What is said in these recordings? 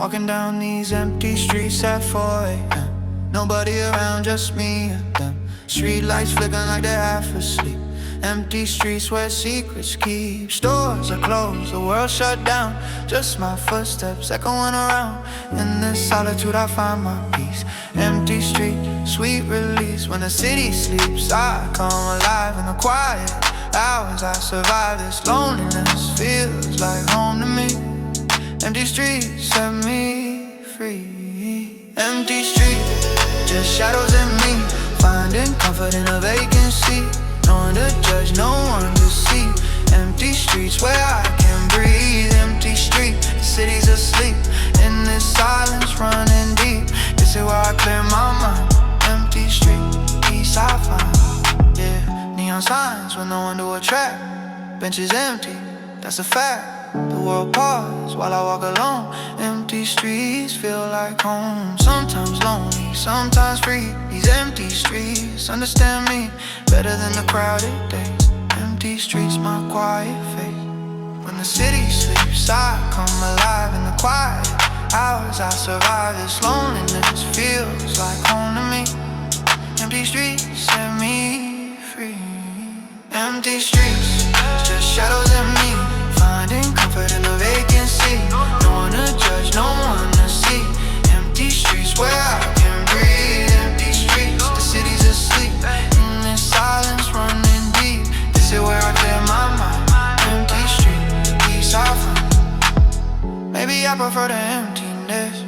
Walking down these empty streets at 4 a.m. Nobody around, just me and them. Street lights flickering like they're half asleep. Empty streets where secrets keep. Stores are closed, the world shut down. Just my footsteps echoing around. In this solitude I find my peace. Empty street, sweet release. When the city sleeps, I come alive in the quiet hours. I survive this loneliness, feels like home to me. Empty streets set me free. Empty streets, just shadows in me. Finding comfort in a vacancy. No one to judge, no one to see. Empty streets where I can breathe. Empty street, the city's asleep. In this silence running deep. This is where I clear my mind. Empty street, peace I find. Yeah, neon signs with no one to attract. Benches empty, that's a fact. The world pauses while I walk alone. Empty streets feel like home. Sometimes lonely, sometimes free. These empty streets understand me better than the crowded days. Empty streets, my quiet face. When the city sleeps, I come alive in the quiet hours. I survive this loneliness, feels like home to me. Empty streets set me free. Empty streets, just shadows in me. Finding comfort in the vacancy. No one to judge, no one to see. Empty streets where I can breathe. Empty streets, the city's asleep. In this silence running deep. This is where I clear my mind. Empty street, peace I find. Maybe I prefer the emptiness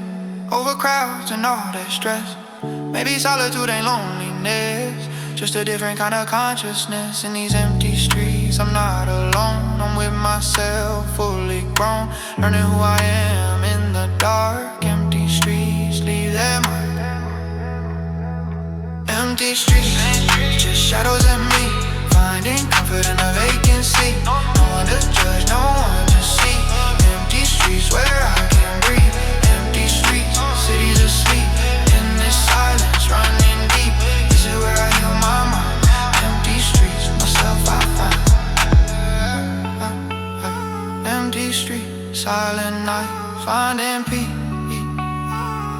over crowds and all that stress. Maybe solitude ain't loneliness, just a different kind of consciousness. In these empty streets, I'm not alone. I'm with myself, fully grown. Learning who I am in the dark. Empty streets, leave their mark. Empty streets, just shadows in me. Finding comfort in a vacancy. No one to judge, no one to see. Empty streets where I can breathe. Empty streets, cities asleep. In this silence running deep. This is where I heal my mind. Empty streets, myself I find. Empty streets, silent night, finding peace.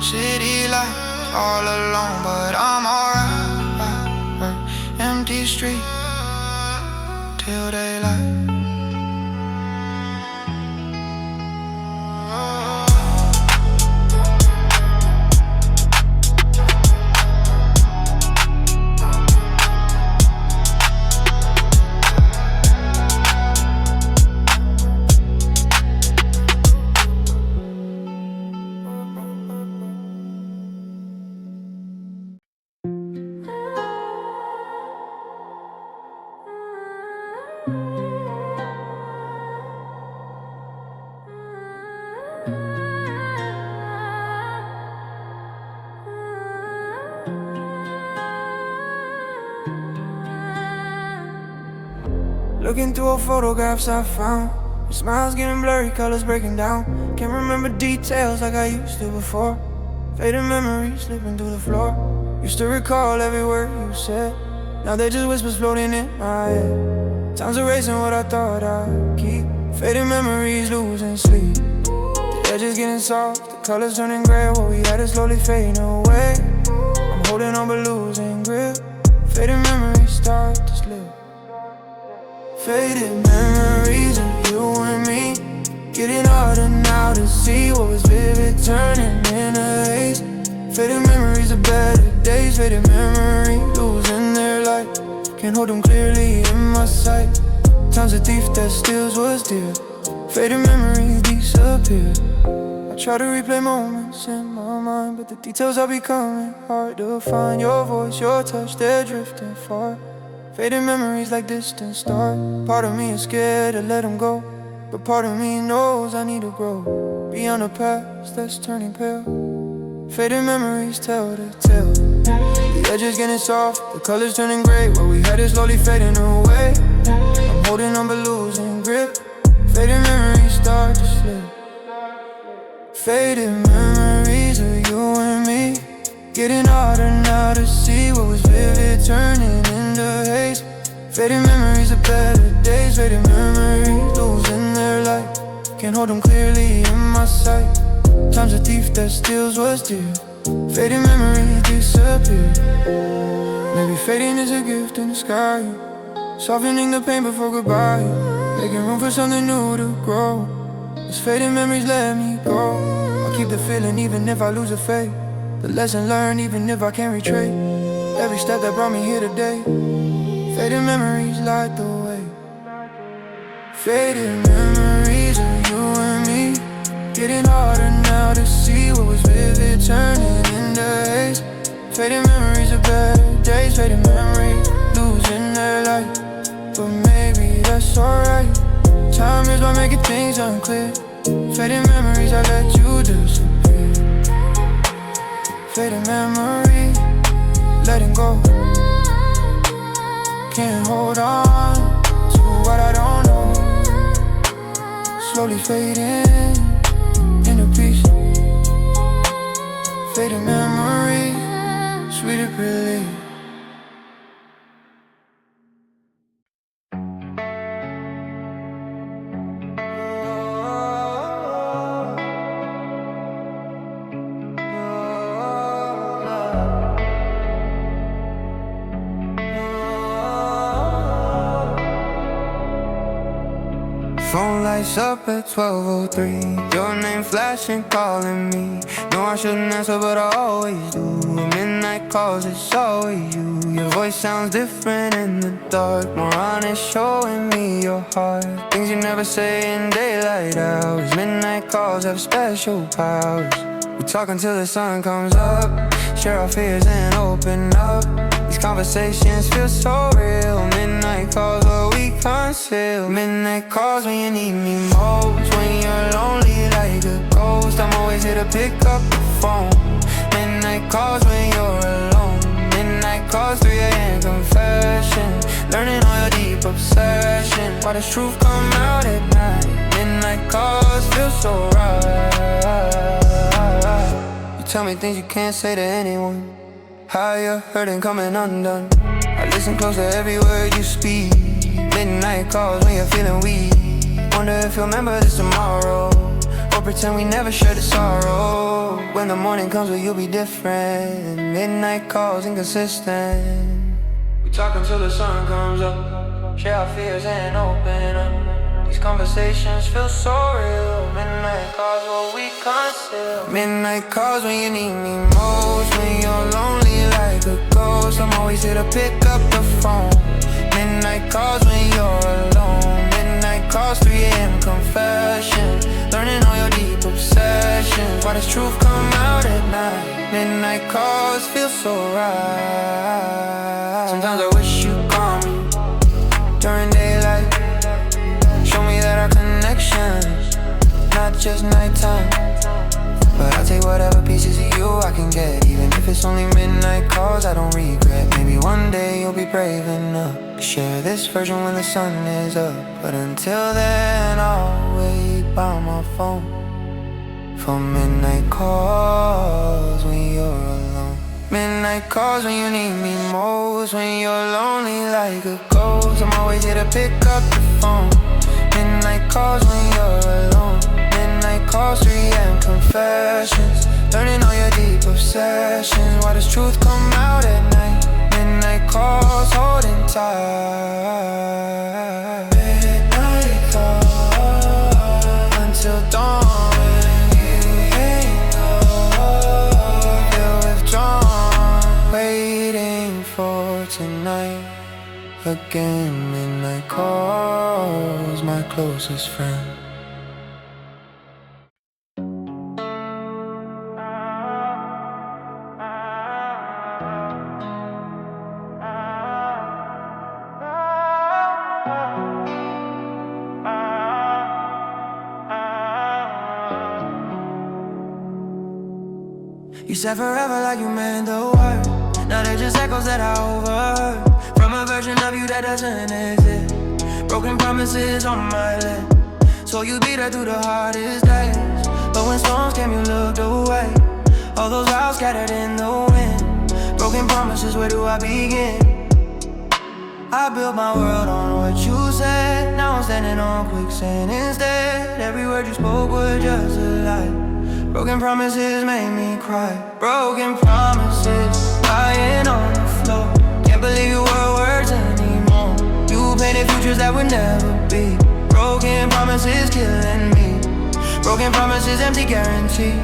City lights, all alone, but I'm alright. Empty street, till daylight. Looking through old photographs I found. Your smile's getting blurry, colors breaking down. Can't remember details like I used to before. Faded memories slipping through the floor. Used to recall every word you said. Now they're just whispers floating in my head. Time's erasing what I thought I'd keep. Faded memories losing sleep. The edges getting soft, the colors turning gray. What we had is slowly fading away. I'm holding on but losing grip. Faded memories start to slip. Faded memories of you and me. Getting harder now to see what was vivid turning into haze. Faded memories of better days. Faded memories losing their light. Can't hold them clearly in my sight. Time's a thief that steals what's dear. Faded memories disappear. I try to replay moments in my mind, but the details are becoming hard to find. Your voice, your touch, they're drifting far. Faded memories like distant stars. Part of me is scared to let them go, but part of me knows I need to grow. Beyond the past that's turning pale. Faded memories tell the tale. The edges getting soft, the colors turning gray. What we had is slowly fading away. I'm holding on but losing grip. Faded memories start to slip. Faded memories of you and me. Getting harder now to see what was vivid turning into haze. Faded memories of better days. Faded memories losing their light. Can't hold them clearly in my sight. Time's a thief that steals what's dear. Fading memories disappear. Maybe fading is a gift in the sky, softening the pain before goodbye, making room for something new to grow. As fading memories let me go, I'll keep the feeling even if I lose a faith, the lesson learned even if I can't retrace every step that brought me here today. Fading memories light the way. Fading memories of you and me, getting harder now to see what was vivid turning into haze. Fading memories of better days, fading memories losing their light, but maybe that's alright. Time is what making things unclear. Fading memories, I let you disappear. Fading memory, letting go. Can't hold on to what I don't know. Slowly fading into peace. Fading memory, sweet relief. Phone lights up at 12:03. Your name flashing, calling me. No, I shouldn't answer, but I always do. Midnight calls, it's always you. Your voice sounds different in the dark, more honest, showing me your heart. Things you never say in daylight hours. Midnight calls have special powers. We talk until the sun comes up, share our fears and open up. These conversations feel so real. Midnight calls what we conceal. Midnight calls when you need me most, when you're lonely like a ghost. I'm always here to pick up the phone. Midnight calls when you're alone. Midnight calls, 3 a.m. confession, learning all your deep obsession. Why does truth come out at night? Midnight calls feel so right. You tell me things you can't say to anyone, how you're hurting coming undone. I listen close to every word you speak. Midnight calls when you're feeling weak. Wonder if you'll remember this tomorrow, or pretend we never shared the sorrow. When the morning comes, will you be different? Midnight calls inconsistent. We talk until the sun comes up, share our fears and open up. These conversations feel so real. Midnight calls what we conceal. Midnight calls when you need me most, when you're lonely like a ghost. I'm always here to pick up the phone. Midnight calls when you're alone. Midnight calls, 3 a.m. confession, learning all your deep obsessions. Why does truth come out at night? Midnight calls feel so right. Sometimes I wish you'd call me during daylight, show me that our connection's not just nighttime. But I'll take whatever pieces of you I can get, even if it's only midnight calls. I don't regret. Maybe one day you'll be brave enough to share this version when the sun is up. But until then, I'll wait by my phone for midnight calls when you're alone. Midnight calls when you need me most, when you're lonely like a ghost. I'm always here to pick up the phone. Midnight calls when you're alone. Midnight calls, 3 a.m. confessions, learning all your deep obsessions. Why does truth come out at night? Midnight calls, holding tight. Midnight calls until dawn. When you hang up, feel withdrawn, waiting for tonight. Again, midnight calls, my closest friend. You said forever like you meant the word. Now they're just echoes that I overheard from a version of you that doesn't exist. Broken promises on my list, so you beat her through the hardest days. But when storms came, you looked away. All those vows scattered in the wind. Broken promises, where do I begin? I built my world on what you said. Now I'm standing on quicksand instead. Every word you spoke was just a lie. Broken promises make me cry. Broken promises lying on the floor. Can't believe your words anymore. You painted futures that would never be. Broken promises killing me. Broken promises, empty guarantees.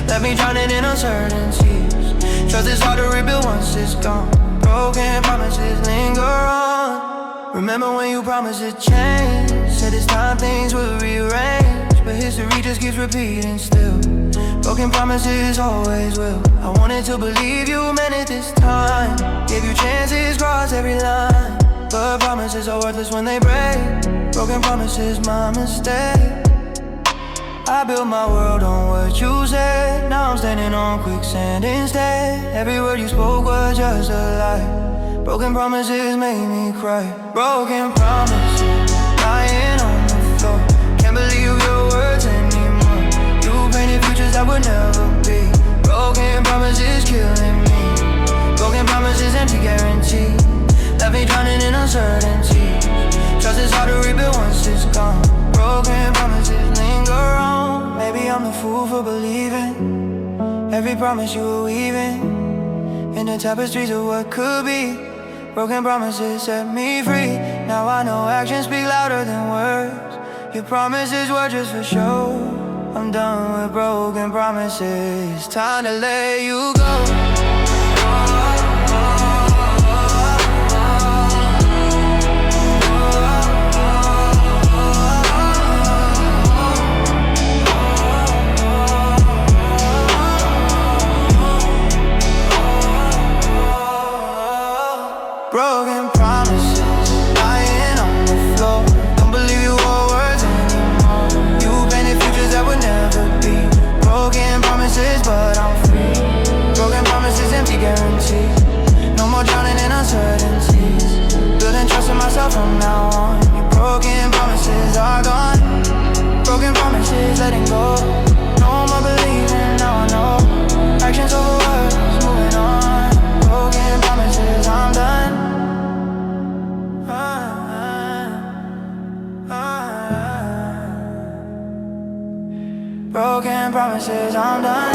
Left me drowning in uncertainties. Trust is hard to rebuild once it's gone. Broken promises linger on. Remember when you promised to change? Said it's time things will rearrange, but history just keeps repeating still. Broken promises always will. I wanted to believe you meant it this time. Gave you chances, crossed every line, but promises are worthless when they break. Broken promises, my mistake. I built my world on what you said. Now I'm standing on quicksand instead. Every word you spoke was just a lie. Broken promises made me cry. Broken promises lying on the floor. Can't believe your words anymore. You painted futures that would never be. Broken promises killing me. Broken promises, empty guarantees. Left me drowning in uncertainty. Trust is hard to rebuild once it's gone. Broken promises linger on. Maybe I'm the fool for believing every promise you were weaving in the tapestries of what could be. Broken promises set me free. Now I know actions speak louder than words. Your promises were just for show. I'm done with broken promises. Time to let you go. Broken promises lying on the floor. Don't believe your words anymore. You painted futures that would never be. Broken promises, but I'm free. Broken promises, empty guarantees. No more drowning in uncertainties. Building trust in myself from now on. Your broken promises are gone. Broken promises, letting go. No more believing, now I know. Actions over words, moving on. Broken promises, I'm done. Broken promises, I'm done.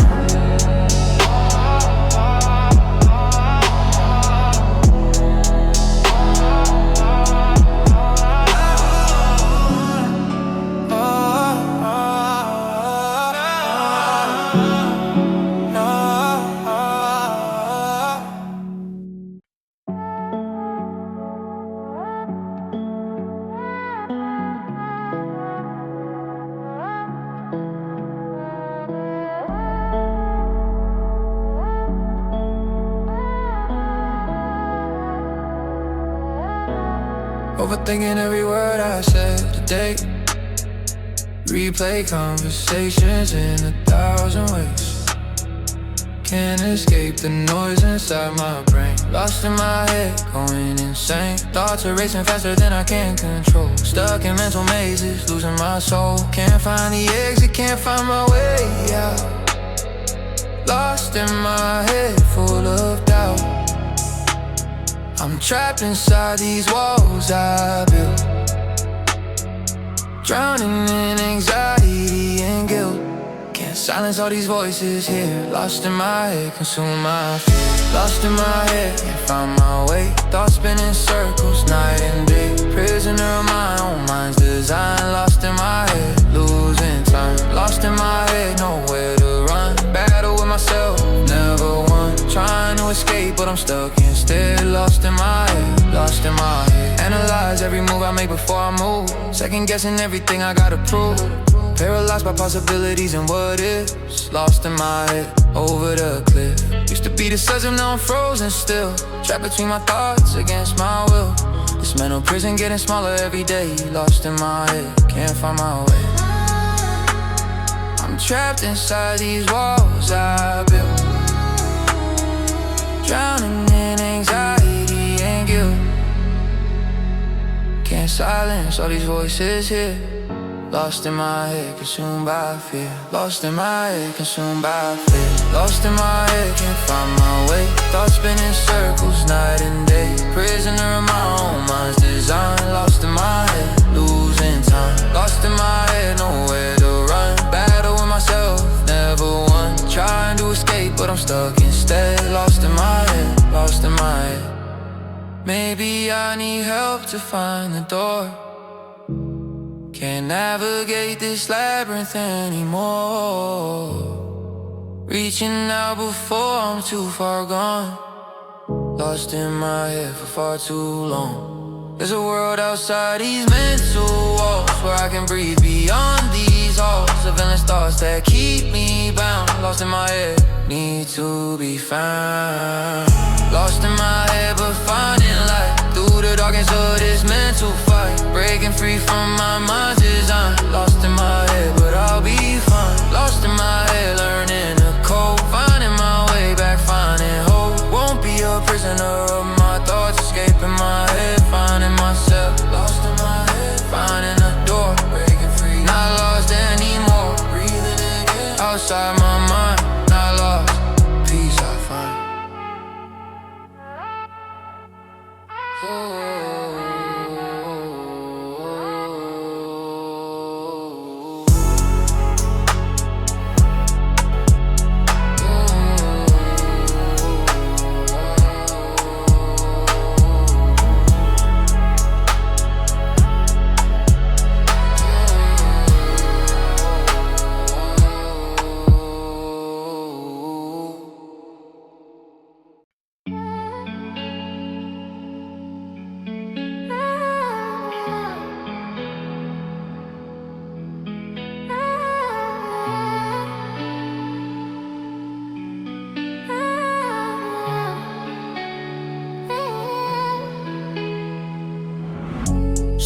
Overthinking every word I said today. Replay conversations in 1,000 ways. Can't escape the noise inside my brain. Lost in my head, going insane. Thoughts are racing faster than I can control. Stuck in mental mazes, losing my soul. Can't find the exit, can't find my way out. Lost in my head, full of doubt. I'm trapped inside these walls I built, drowning in anxiety and guilt. Can't silence all these voices here. Lost in my head, consume my fear. Lost in my head, can't find my way. Thoughts spinning circles night and day. Prisoner of my own mind's design. Lost in my head, losing time. Lost in my head, nowhere to run. Battle with myself, never won. Trying to escape, but I'm stuck instead. Lost in my head, lost in my head. Analyze every move I make before I move. Second guessing everything I gotta prove. Paralyzed by possibilities and what ifs. Lost in my head, over the cliff. Used to be the sudden, now I'm frozen still. Trapped between my thoughts, against my will. This mental prison getting smaller every day. Lost in my head, can't find my way. I'm trapped inside these walls I built, drowning in anxiety and guilt. Can't silence all these voices here. Lost in my head, consumed by fear. Lost in my head, consumed by fear. Lost in my head, can't find my way. Thoughts spinning circles night and day. Prisoner of my own mind's design. Lost in my head, losing time. Lost in my head, nowhere to run. Battle with myself, never stuck instead. Lost in my head, lost in my head. Maybe I need help to find the door. Can't navigate this labyrinth anymore. Reaching out before I'm too far gone. Lost in my head for far too long. There's a world outside these mental walls where I can breathe beyond these halls of endless thoughts that keep me bound. Lost in my head, need to be found. Lost in my head but finding light through the darkness of this mental fight. Breaking free from my mind's design. Lost in my head but I'll be fine. Lost in my head, learning to cope. Finding my way back, finding hope. Won't be a prisoner of my thoughts. Escaping my head, finding myself. Lost in my head, finding a door. Breaking free, not lost anymore. Breathing again, outside my mind. Not lost, peace I find.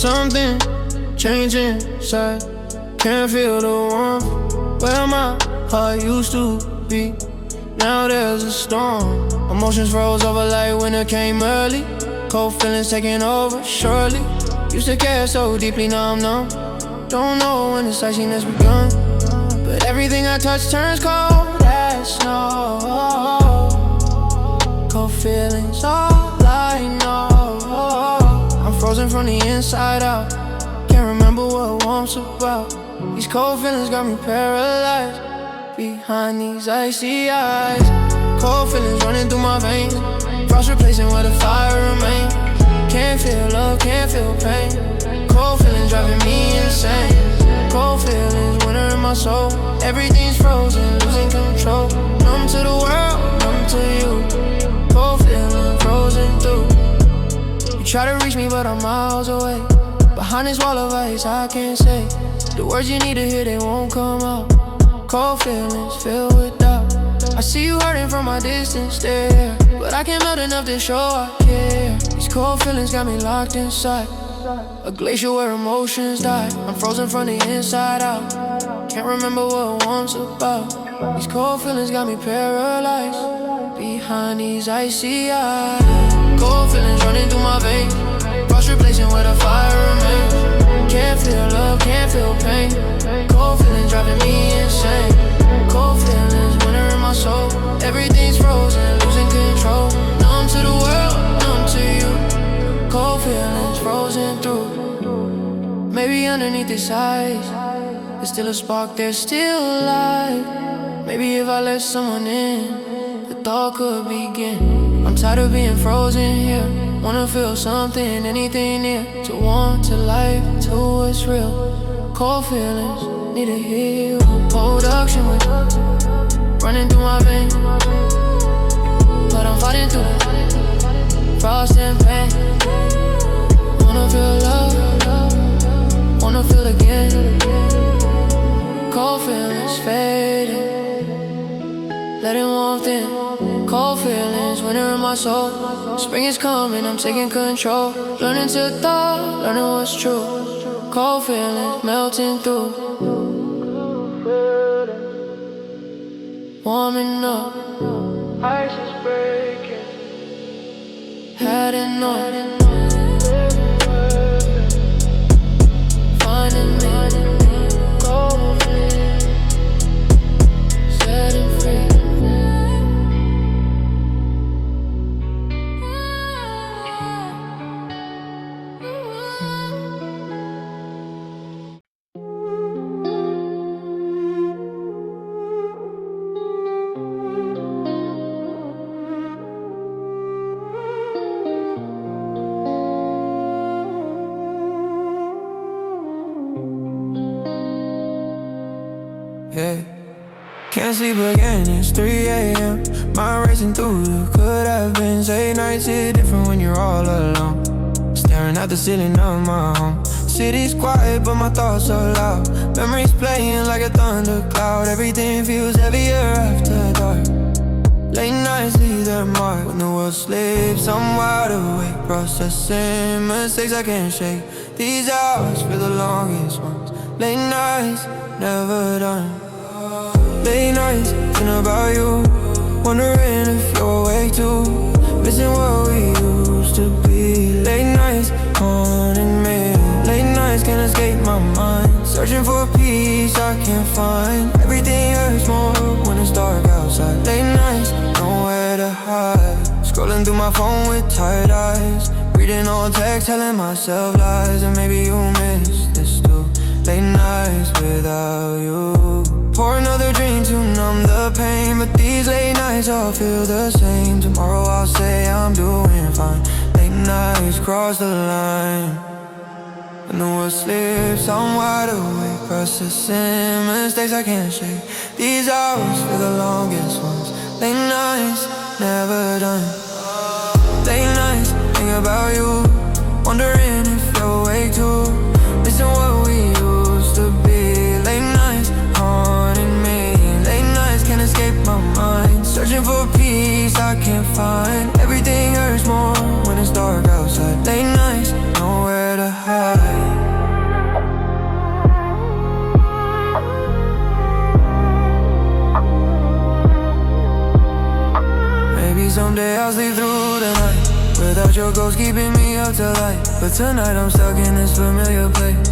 Something changing inside. Can't feel the warmth where my heart used to be. Now there's a storm. Emotions froze over like winter came early. Cold feelings taking over surely. Used to care so deeply, now I'm numb. Don't know when this iciness begun, but everything I touch turns cold as snow. Cold feelings, all I know. I'm frozen from the inside out. Can't remember what warmth's about. These cold feelings got me paralyzed behind these icy eyes. Cold feelings running through my veins. Frost replacing where the fire remains. Can't feel love, can't feel pain. Cold feelings driving me insane. Cold feelings, winter in my soul. Everything's frozen, losing control. Numb to the world, numb to you. Cold feelings frozen through. You try to reach me but I'm miles away. Behind this wall of ice I can't say the words you need to hear, they won't come out. Cold feelings filled with doubt. I see you hurting from my distance stare, but I can't melt enough to show I care. These cold feelings got me locked inside a glacier where emotions die. I'm frozen from the inside out. Can't remember what warmth's about. These cold feelings got me paralyzed behind these icy eyes. Cold feelings running through my veins. Frost replacing where the fire remains. Can't feel love, can't feel pain. Cold feelings driving me insane. Cold feelings, winter in my soul. Everything's frozen, losing control. Numb to the world, numb to you. Cold feelings frozen through. Maybe underneath this ice, there's still a spark, there's still life. Maybe if I let someone in, the thought could begin. I'm tired of being frozen here. Wanna feel something, anything near. To warm, to life, to what's real. Cold feelings, need to heal. Production with running through my veins, but I'm fighting through it. Frost and pain. Wanna feel love, wanna feel again. Cold feelings fading, letting warmth in. Cold feelings, winter in my soul. Spring is coming, I'm taking control. Learning to thought, learning what's true. Cold feelings melting through. Warming up, ice is breaking. Had enough. Finding me, cold feelings, setting free. yeah. Can't sleep again, it's 3 a.m. Mind racing through the could have been. Say nights hit different when you're all alone. Staring at the ceiling of my home. City's quiet but my thoughts are loud. Memories playing like a thundercloud. Everything feels heavier after dark. Late nights leave their mark. When the world sleeps, I'm wide awake, processing mistakes I can't shake. These hours feel the longest ones. Late nights, never done. Late nights, thinking about you. Wondering if you're awake too. Missing what we used to be. Late nights, haunting me. Late nights can't escape my mind. Searching for peace I can't find. Everything hurts more when it's dark outside. Late nights, nowhere to hide. Scrolling through my phone with tired eyes. Reading old texts, telling myself lies. And maybe you miss this too. Late nights without you. Pour another drink to numb the pain. But these late nights all feel the same. Tomorrow I'll say I'm doing fine. Late nights cross the line. When the world sleeps, I'm wide awake, processing mistakes I can't shake. These hours feel the longest ones. Late nights, never done. Late nights, think about you. Wondering if you're awake too. Missing what we used to be. Late nights, haunting me. Late nights can't escape my mind. Searching for peace I can't find. Everything hurts more when it's dark outside. Late nights, nowhere to hide. Maybe someday I'll sleep through the night without your ghost keeping me up till light. But tonight I'm stuck in this familiar place.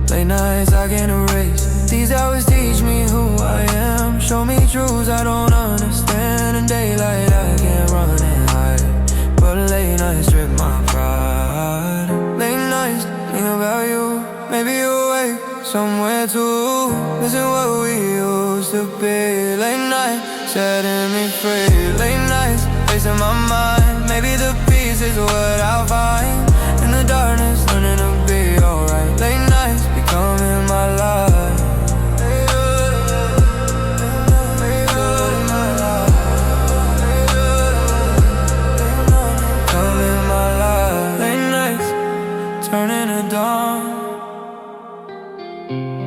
Late nights I can't erase. These hours teach me who I am. Show me truths I don't understand. In daylight I can't run and hide. But late nights strip my pride. Late nights think about you. Maybe you're awake somewhere too. Missing what we used to be. Late night setting me free. Late nights facing my mind. Maybe the peace is what I'll find. In the darkness learning to be alright. Late nights becoming my life. Becoming my life. Late nights turning to dawn.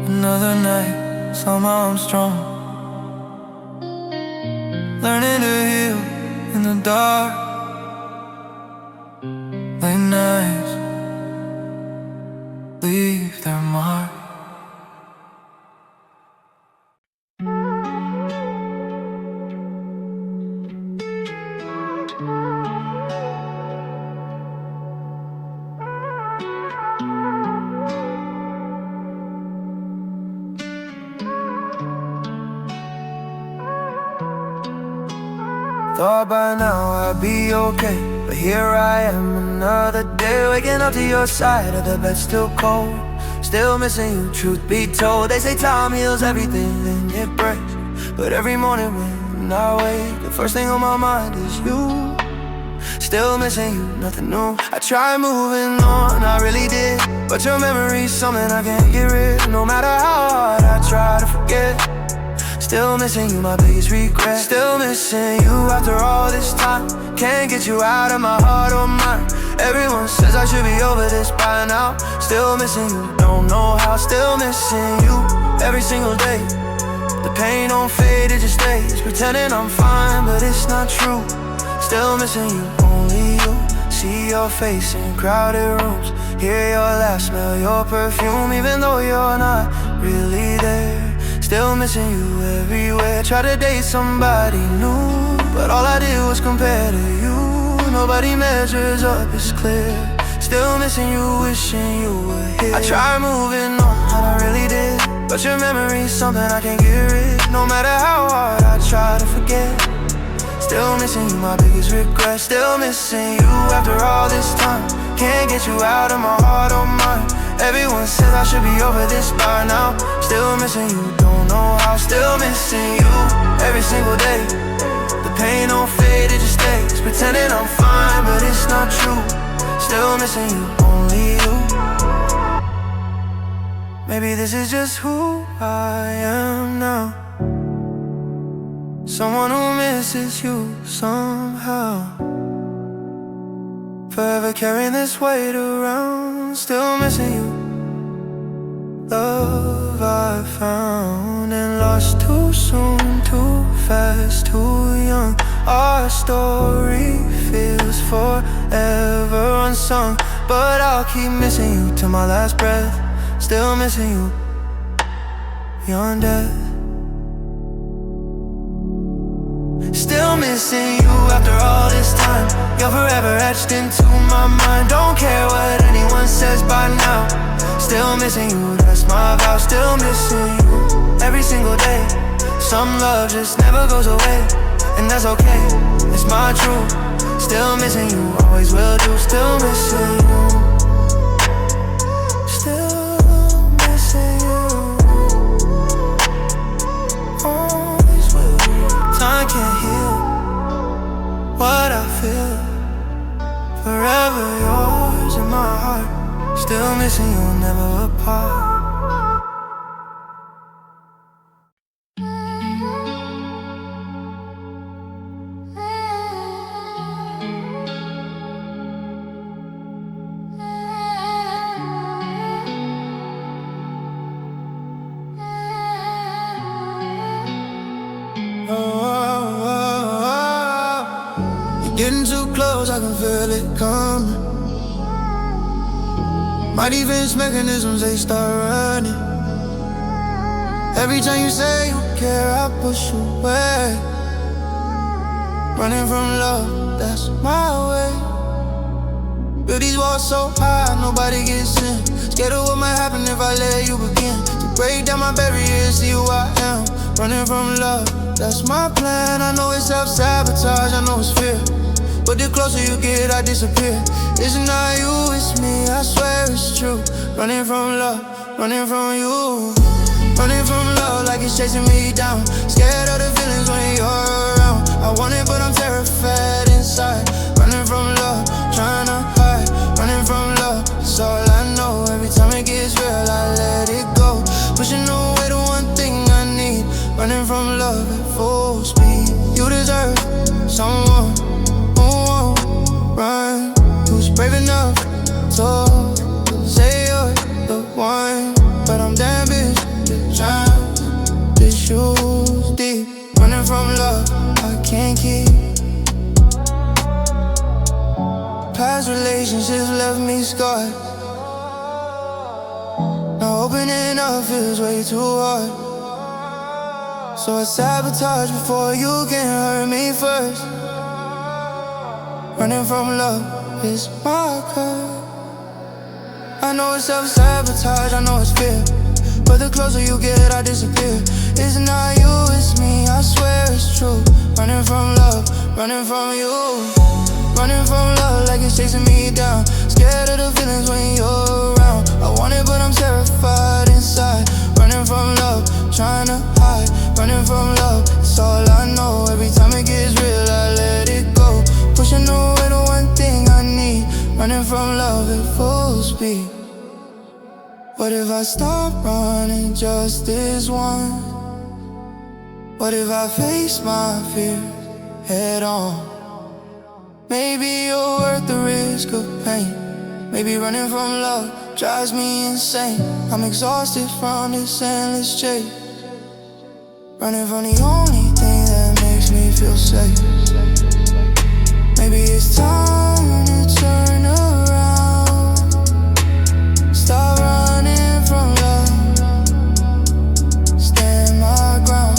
Another night, somehow I'm strong. Learning to heal in the dark. Late nights leave their mark. Thought by now I'd be okay, but here I am another day, waking up to your side of the bed still cold. Still missing you, truth be told. They say time heals everything, then it breaks. But every morning when I wake, the first thing on my mind is you. Still missing you, nothing new. I tried moving on, I really did, but your memory's something I can't get rid of. No matter how hard I try to forget, still missing you, my biggest regret. Still missing you after all this time. Can't get you out of my heart or mind. Everyone says I should be over this by now. Still missing you, don't know how. Still missing you every single day. The pain don't fade, it just stays. Pretending I'm fine, but it's not true. Still missing you, only you. See your face in crowded rooms. Hear your laugh, smell your perfume. Even though you're not really there. Still missing you everywhere. Try to date somebody new, but all I did was compare to you. Nobody measures up, it's clear. Still missing you, wishing you were here. I tried moving on, and I really did, but your memory's something I can't get rid. No matter how hard I try to forget, still missing you, my biggest regret. Still missing you after all this time. Can't get you out of my heart or mind. Everyone says I should be over this by now. Still missing you, don't know how. Still missing you every single day. The pain don't fade, it just stays. Pretending I'm fine, but it's not true. Still missing you, only you. Maybe this is just who I am now. Someone who misses you somehow. Forever carrying this weight around, still missing you. Love I found and lost too soon, too fast, too young. Our story feels forever unsung, but I'll keep missing you till my last breath. Still missing you beyond death. Still missing you after all this time. You're forever etched into my mind. Don't care what anyone says by now. Still missing you, that's my vow. Still missing you every single day. Some love just never goes away, and that's okay, it's my truth. Still missing you, always will do. Still missing you. Still missing you. Always will do. Time can't heal what I feel. Forever yours in my heart. Still missing you, never apart. Getting too close, I can feel it coming. My defense mechanisms, they start running. Every time you say you care, I push away. Running from love, that's my way. Build these walls so high, nobody gets in. Scared of what might happen if I let you begin to break down my barriers, see who I am. Running from love, that's my plan. I know it's self-sabotage, I know it's fear, but the closer you get, I disappear. It's not you, it's me, I swear it's true. Running from love, running from you. Running from love like it's chasing me down. Scared of the feelings when you're around. I want it, but I'm terrified inside. Running from love, trying to hide. Running from love, it's all I know. Every time it gets real, I let it go. Pushing away the one thing I need. Running from love at full speed. You deserve someone who won't run, who's brave enough to say you're the one. But I'm damn bitch to drown these shoes deep. Running from love, I can't keep. Past relationships left me scarred. Now opening up feels way too hard. So I sabotage before you can hurt me first. Running from love is my curse. I know it's self-sabotage, I know it's fear, but the closer you get, I disappear. It's not you, it's me, I swear it's true. Running from love, running from you. Running from love like it's chasing me down. Scared of the feelings when you're around. I want it, but I'm terrified inside. Running from love, trying to hide. Running from love, it's all I know. Every time it gets real, I let it go. Pushing away the one thing I need. Running from love at full speed. What if I stop running just this once? What if I face my fears head on? Maybe you're worth the risk of pain. Maybe running from love drives me insane. I'm exhausted from this endless chase. Running from the only thing that makes me feel safe. Maybe it's time to turn around. Stop running from love. Stand my ground.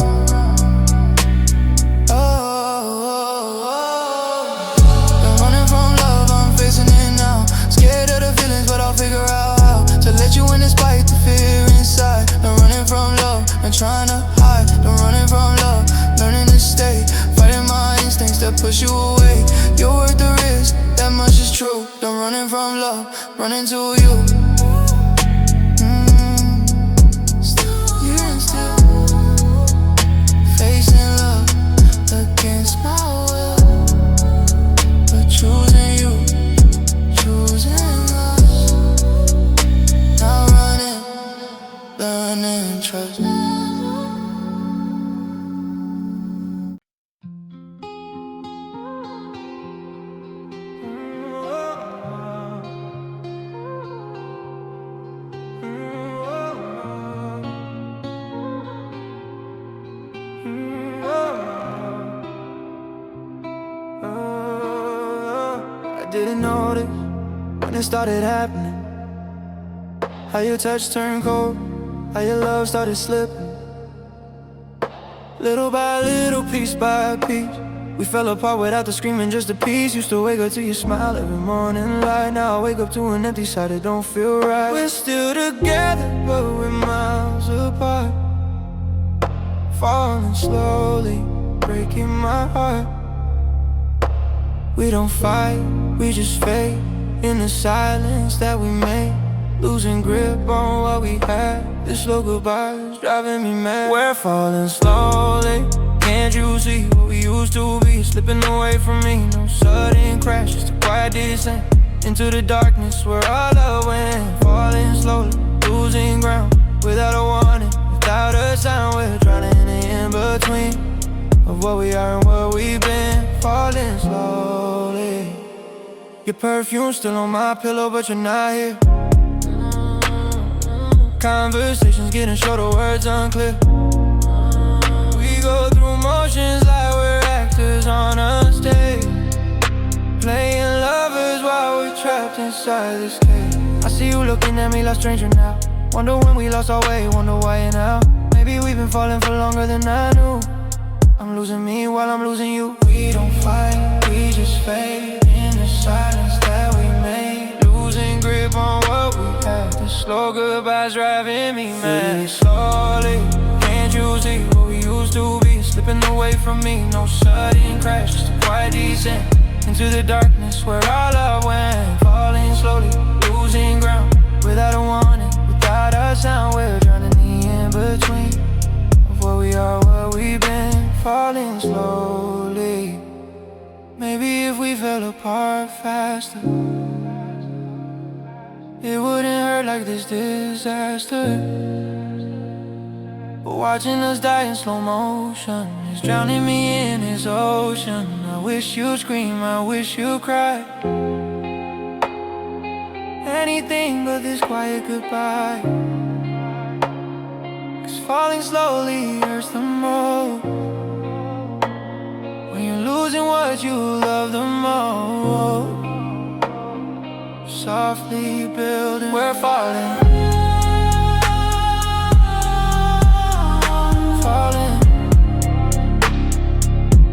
Figure out how to let you in despite the fear inside. No running from love, no trying to hide. No running from love, learning to stay. Fighting my instincts that push you away. You're worth the risk, that much is true. Don't running from love, running to you. You're still facing love against my will, but choosing you, choosing love. Not running, us. I didn't notice when it started happening, how your touch turned cold, how your love started slipping. Little by little, piece by piece, we fell apart without the screaming, just a piece. Used to wake up to your smile every morning light. Now I wake up to an empty side, it don't feel right. We're still together, but we're miles apart, falling slowly, breaking my heart. We don't fight, we just fade in the silence that we made, losing grip on what we had. This slow goodbye is driving me mad. We're falling slowly, can't you see what we used to be? Slipping away from me, no sudden crash, just a quiet descent into the darkness where our love went. Falling slowly, losing ground without a warning, without a sound. We're drowning in the in-between of what we are and what we've been. Falling slowly, your perfume's still on my pillow, but you're not here. Conversations getting shorter, words unclear. We go through motions like we're actors on a stage, playing lovers while we're trapped inside this cage. I see you looking at me like stranger now. Wonder when we lost our way, wonder why and how. Maybe we've been falling for longer than I knew. I'm losing me while I'm losing you. We don't fight, we just fade in the silence that we made, losing grip on what we had. The slow goodbyes driving me mad. Slowly, can't you see what we used to be? Slipping away from me, no sudden crash, just a quiet descent into the darkness where our love went. Falling slowly, losing ground without a warning, without a sound. We're drowning the in-between of what we are, what we've been. Falling slowly, maybe if we fell apart faster, it wouldn't hurt like this disaster. But watching us die in slow motion is drowning me in this ocean. I wish you'd scream, I wish you'd cry, anything but this quiet goodbye. 'Cause falling slowly hurts the most when you're losing what you love the most. Softly building, we're falling, falling.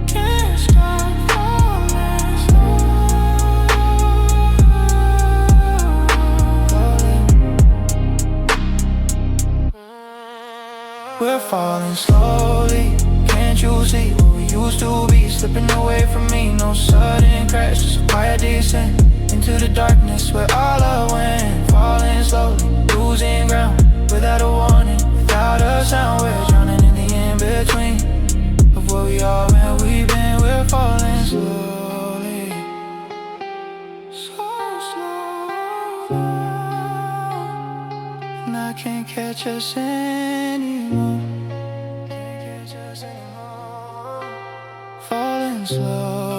Can't stop falling, falling. We're falling slowly, can't you see what we used to be? Slipping away from me, no sudden crash, just a quiet descent into the darkness where all I went. Falling slowly, losing ground without a warning, without a sound. We're drowning in the in-between of what we are and we've been. We're falling slowly, so slow, and I can't catch us anymore. Falling slow.